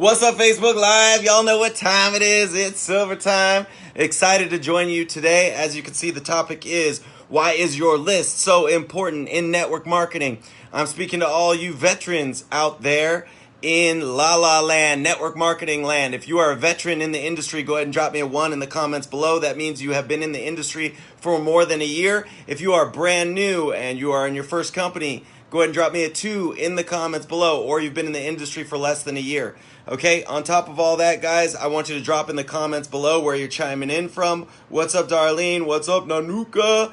What's up, Facebook Live? Y'all know what time it is. It's silver time. Excited to join you today. As you can see, the topic is, why is your list so important in network marketing? I'm speaking to all you veterans out there in La La Land, network marketing land. If you are a veteran in the industry, go ahead and drop me a 1 in the comments below. That means you have been in the industry for more than a year. If you are brand new and you are in your first company, go ahead and drop me a 2 in the comments below, or you've been in the industry for less than a year. Okay, on top of all that, guys, I want you to drop in the comments below where you're chiming in from. What's up, Darlene? What's up, Nanuka?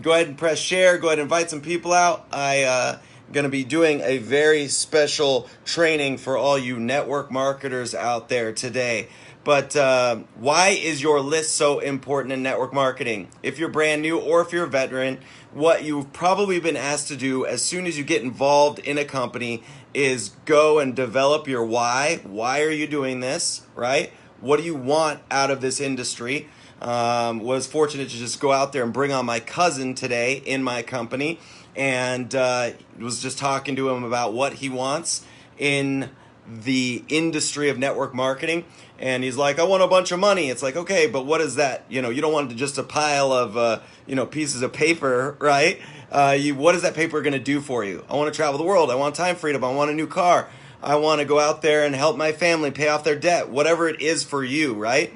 Go ahead and press share. Go ahead and invite some people out. I'm going to be doing a very special training for all you network marketers out there today. But why is your list so important in network marketing? If you're brand new or if you're a veteran, what you've probably been asked to do as soon as you get involved in a company is go and develop your why. Why are you doing this, right? What do you want out of this industry? Was fortunate to just go out there and bring on my cousin today in my company, and was just talking to him about what he wants in the industry of network marketing. And he's like, I want a bunch of money. It's like, okay, but what is that? You don't want just a pile of, pieces of paper, right? What is that paper going to do for you? I want to travel the world. I want time freedom. I want a new car. I want to go out there and help my family pay off their debt, whatever it is for you, right?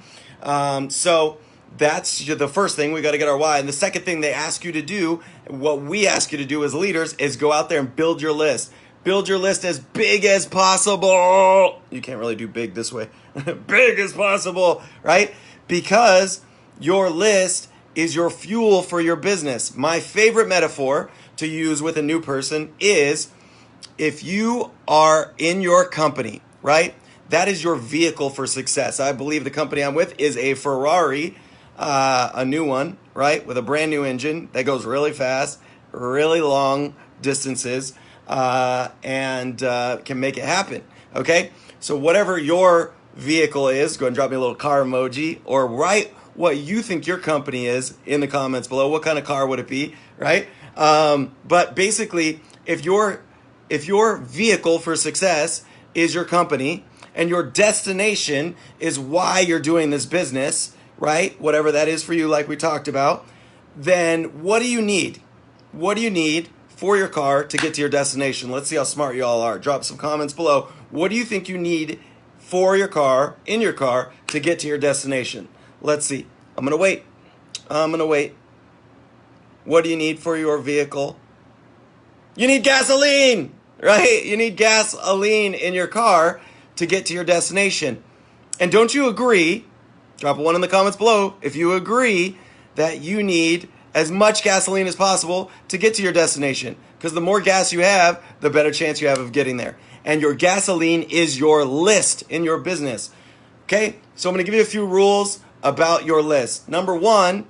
So that's the first thing. We got to get our why. And the second thing they ask you to do, what we ask you to do as leaders, is go out there and build your list. Build your list as big as possible. You can't really do big this way. Big as possible, right? Because your list is your fuel for your business. My favorite metaphor to use with a new person is, if you are in your company, right? That is your vehicle for success. I believe the company I'm with is a Ferrari, a new one, right? With a brand new engine that goes really fast, really long distances, and can make it happen. Okay, so whatever your vehicle is, go ahead and drop me a little car emoji, or write what you think your company is in the comments below. What kind of car would it be, right? But basically, if your vehicle for success is your company, and your destination is why you're doing this business, right? Whatever that is for you, like we talked about, then what do you need? What do you need for your car to get to your destination? Let's see how smart you all are. Drop some comments below. What do you think you need for your car, in your car, to get to your destination? Let's see. I'm going to wait. What do you need for your vehicle? You need gasoline, right? You need gasoline in your car to get to your destination. And don't you agree? Drop a 1 in the comments below if you agree that you need as much gasoline as possible to get to your destination. Because the more gas you have, the better chance you have of getting there. And your gasoline is your list in your business. Okay? So I'm going to give you a few rules about your list. Number 1,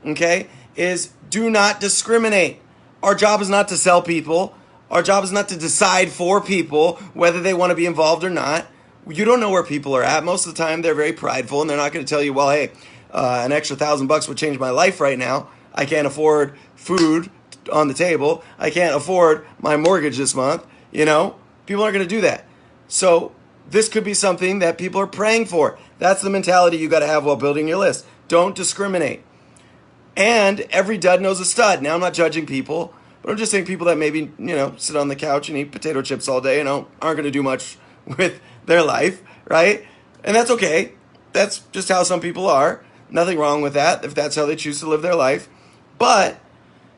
okay, is do not discriminate. Our job is not to sell people. Our job is not to decide for people whether they want to be involved or not. You don't know where people are at. Most of the time, they're very prideful, and they're not going to tell you, well, hey, an extra $1,000 would change my life right now. I can't afford food on the table. I can't afford my mortgage this month. People aren't going to do that. So this could be something that people are praying for. That's the mentality you got to have while building your list. Don't discriminate. And every dud knows a stud. Now, I'm not judging people, but I'm just saying people that maybe, sit on the couch and eat potato chips all day and aren't going to do much with their life, right? And that's okay. That's just how some people are. Nothing wrong with that if that's how they choose to live their life. But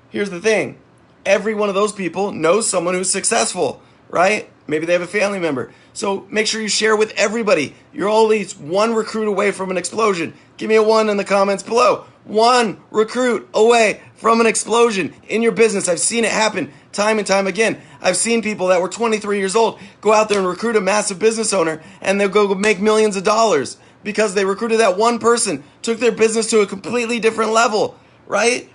here's the thing. Every one of those people knows someone who's successful, right? Maybe they have a family member. So make sure you share with everybody. You're always one recruit away from an explosion. Give me a 1 in the comments below. One recruit away from an explosion in your business. I've seen it happen time and time again. I've seen people that were 23 years old go out there and recruit a massive business owner, and they'll go make millions of dollars because they recruited that one person, took their business to a completely different level, right?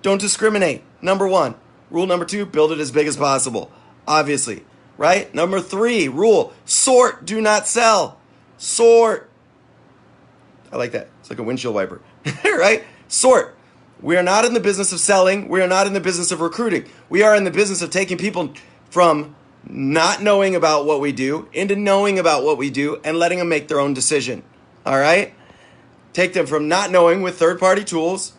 Don't discriminate. Number 1. Rule number 2, build it as big as possible. Obviously, right? Number 3, rule, sort, do not sell. Sort. I like that. It's like a windshield wiper, right? Sort. We are not in the business of selling. We are not in the business of recruiting. We are in the business of taking people from not knowing about what we do into knowing about what we do and letting them make their own decision. All right? Take them from not knowing with third-party tools,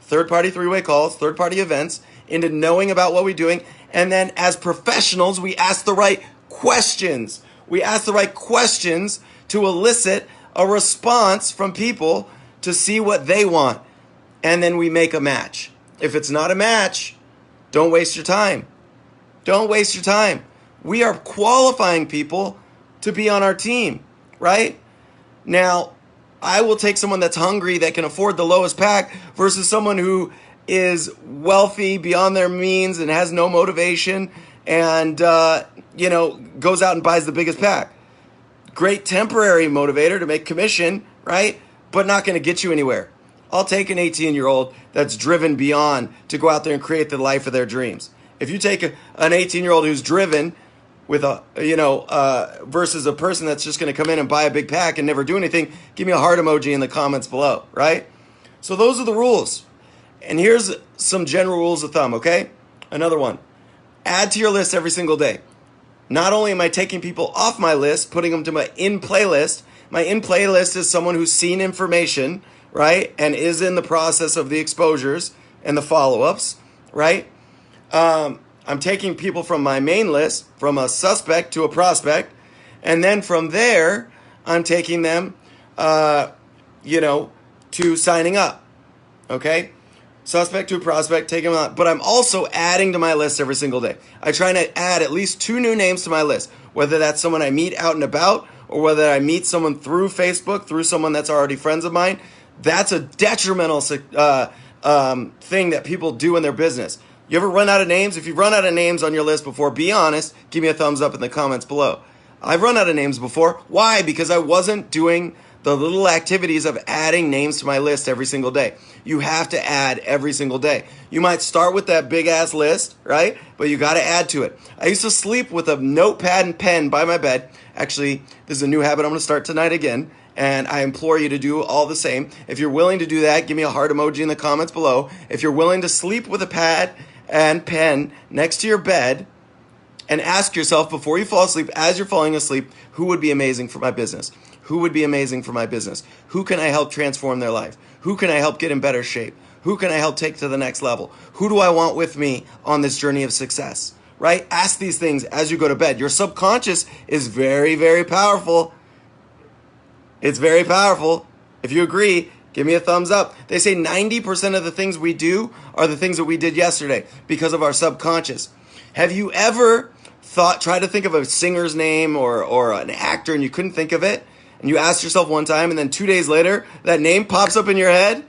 third-party three-way calls, third-party events, into knowing about what we're doing. And then as professionals, we ask the right questions. We ask the right questions to elicit a response from people to see what they want. And then we make a match. If it's not a match, don't waste your time. Don't waste your time. We are qualifying people to be on our team, right? Now, I will take someone that's hungry that can afford the lowest pack versus someone who is wealthy beyond their means and has no motivation and, goes out and buys the biggest pack. Great temporary motivator to make commission, right? But not going to get you anywhere. I'll take an 18-year-old that's driven beyond to go out there and create the life of their dreams. If you take an 18-year-old who's driven with versus a person that's just going to come in and buy a big pack and never do anything, give me a heart emoji in the comments below, right? So those are the rules. And here's some general rules of thumb, okay? Another one. Add to your list every single day. Not only am I taking people off my list, putting them to my in-play list. My in-play list is someone who's seen information, right, and is in the process of the exposures and the follow-ups, right? I'm taking people from my main list, from a suspect to a prospect, and then from there, I'm taking them, to signing up, okay? Suspect to a prospect, taking them out. But I'm also adding to my list every single day. I try to add at least 2 new names to my list, whether that's someone I meet out and about or whether I meet someone through Facebook, through someone that's already friends of mine. That's a detrimental thing that people do in their business. You ever run out of names? If you've run out of names on your list before, be honest. Give me a thumbs up in the comments below. I've run out of names before. Why? Because I wasn't doing the little activities of adding names to my list every single day. You have to add every single day. You might start with that big ass list, right? But you got to add to it. I used to sleep with a notepad and pen by my bed. Actually, this is a new habit I'm going to start tonight again. And I implore you to do all the same. If you're willing to do that, give me a heart emoji in the comments below. If you're willing to sleep with a pad and pen next to your bed, and ask yourself before you fall asleep, as you're falling asleep, who would be amazing for my business? Who would be amazing for my business? Who can I help transform their life? Who can I help get in better shape? Who can I help take to the next level? Who do I want with me on this journey of success? Right? Ask these things as you go to bed. Your subconscious is very, very powerful. It's very powerful. If you agree, give me a thumbs up. They say 90% of the things we do are the things that we did yesterday because of our subconscious. Have you ever try to think of a singer's name or an actor and you couldn't think of it? And you asked yourself one time and then 2 days later, that name pops up in your head?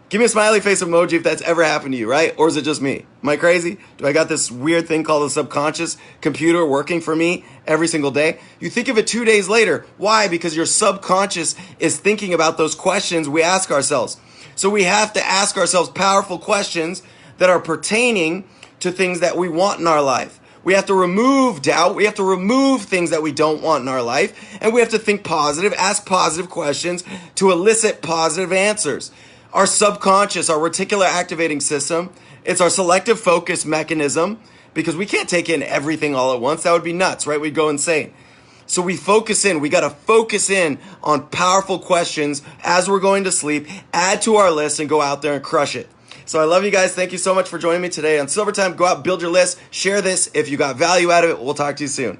Give me a smiley face emoji if that's ever happened to you, right? Or is it just me? Am I crazy? Do I got this weird thing called the subconscious computer working for me every single day? You think of it 2 days later. Why? Because your subconscious is thinking about those questions we ask ourselves. So we have to ask ourselves powerful questions that are pertaining to things that we want in our life. We have to remove doubt. We have to remove things that we don't want in our life. And we have to think positive, ask positive questions to elicit positive answers. Our subconscious, our reticular activating system, it's our selective focus mechanism because we can't take in everything all at once. That would be nuts, right? We'd go insane. So we focus in. We got to focus in on powerful questions as we're going to sleep, add to our list, and go out there and crush it. So I love you guys. Thank you so much for joining me today on Silver Time. Go out, build your list, share this. If you got value out of it, we'll talk to you soon.